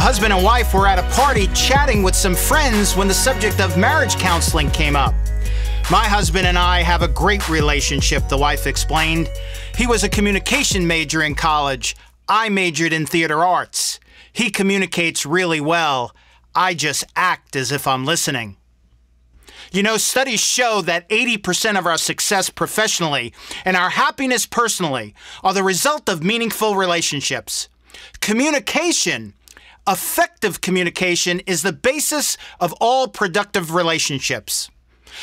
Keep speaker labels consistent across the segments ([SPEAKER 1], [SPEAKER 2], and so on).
[SPEAKER 1] husband and wife were at a party chatting with some friends when the subject of marriage counseling came up. My husband and I have a great relationship, the wife explained. He was a communication major in college. I majored in theater arts. He communicates really well. I just act as if I'm listening. You know, studies show that 80% of our success professionally and our happiness personally are the result of meaningful relationships. Communication, effective communication, is the basis of all productive relationships.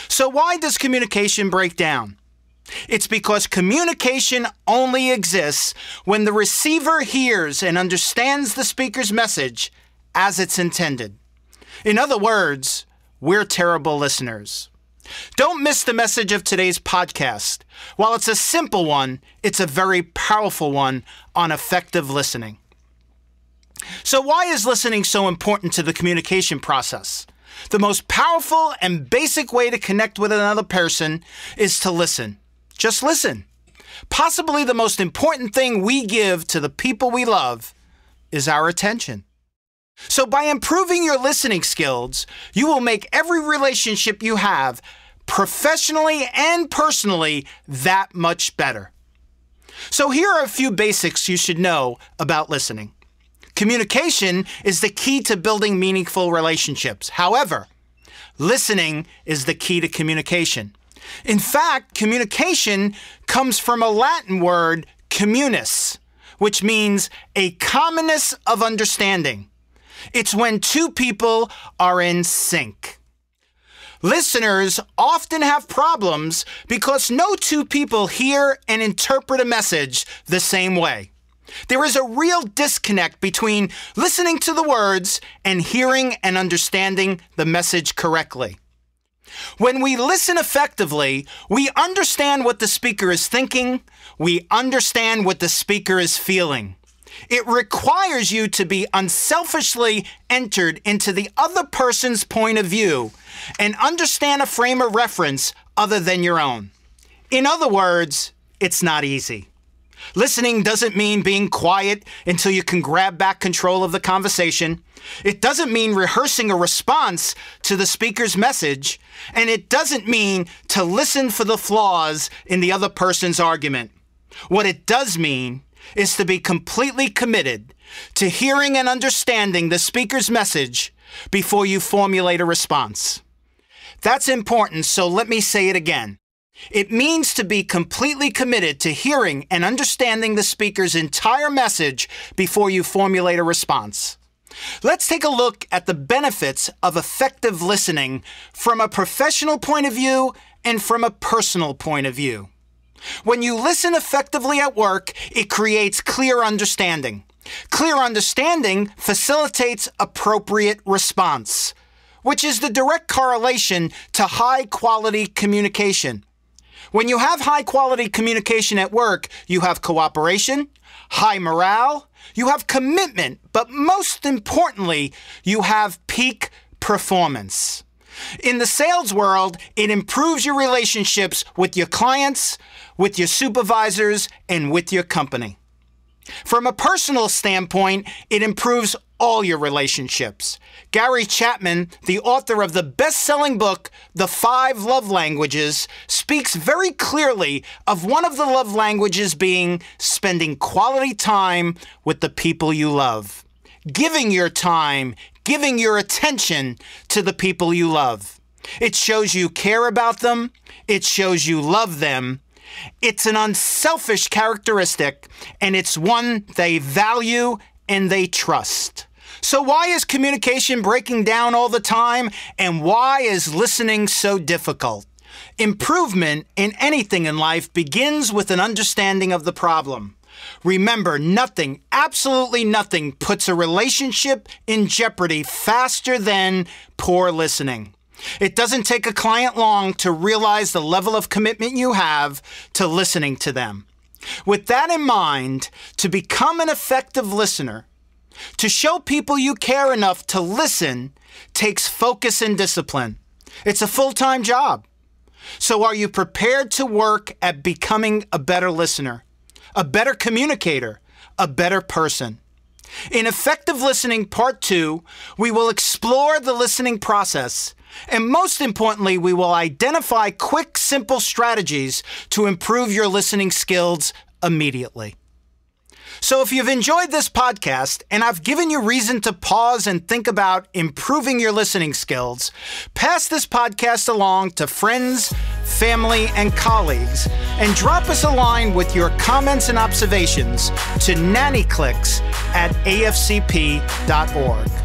[SPEAKER 1] So why does communication break down? It's because communication only exists when the receiver hears and understands the speaker's message as it's intended. In other words, we're terrible listeners. Don't miss the message of today's podcast. While it's a simple one, it's a very powerful one on effective listening. So why is listening so important to the communication process? The most powerful and basic way to connect with another person is to listen. Just listen. Possibly the most important thing we give to the people we love is our attention. So by improving your listening skills, you will make every relationship you have, professionally and personally, that much better. So here are a few basics you should know about listening. Communication is the key to building meaningful relationships. However, listening is the key to communication. In fact, communication comes from a Latin word, communis, which means a commonness of understanding. It's when two people are in sync. Listeners often have problems because no two people hear and interpret a message the same way. There is a real disconnect between listening to the words and hearing and understanding the message correctly. When we listen effectively, we understand what the speaker is thinking, we understand what the speaker is feeling. It requires you to be unselfishly entered into the other person's point of view and understand a frame of reference other than your own. In other words, it's not easy. Listening doesn't mean being quiet until you can grab back control of the conversation. It doesn't mean rehearsing a response to the speaker's message. And it doesn't mean to listen for the flaws in the other person's argument. What it does mean is to be completely committed to hearing and understanding the speaker's message before you formulate a response. That's important, so let me say it again. It means to be completely committed to hearing and understanding the speaker's entire message before you formulate a response. Let's take a look at the benefits of effective listening from a professional point of view and from a personal point of view. When you listen effectively at work, it creates clear understanding. Clear understanding facilitates appropriate response, which is the direct correlation to high-quality communication. When you have high-quality communication at work, you have cooperation, high morale, you have commitment, but most importantly, you have peak performance. In the sales world, it improves your relationships with your clients, with your supervisors, and with your company. From a personal standpoint, it improves all your relationships. Gary Chapman, the author of the best-selling book, The 5 Love Languages, speaks very clearly of one of the love languages being spending quality time with the people you love. Giving your time, giving your attention to the people you love. It shows you care about them. It shows you love them. It's an unselfish characteristic, and it's one they value and they trust. So why is communication breaking down all the time, and why is listening so difficult? Improvement in anything in life begins with an understanding of the problem. Remember, nothing, absolutely nothing, puts a relationship in jeopardy faster than poor listening. It doesn't take a client long to realize the level of commitment you have to listening to them. With that in mind, to become an effective listener, to show people you care enough to listen, takes focus and discipline. It's a full-time job. So are you prepared to work at becoming a better listener, a better communicator, a better person? In Effective Listening Part 2, we will explore the listening process, and most importantly, we will identify quick, simple strategies to improve your listening skills immediately. So if you've enjoyed this podcast and I've given you reason to pause and think about improving your listening skills, pass this podcast along to friends, family, and colleagues, and drop us a line with your comments and observations to nannyclicks@afcp.org.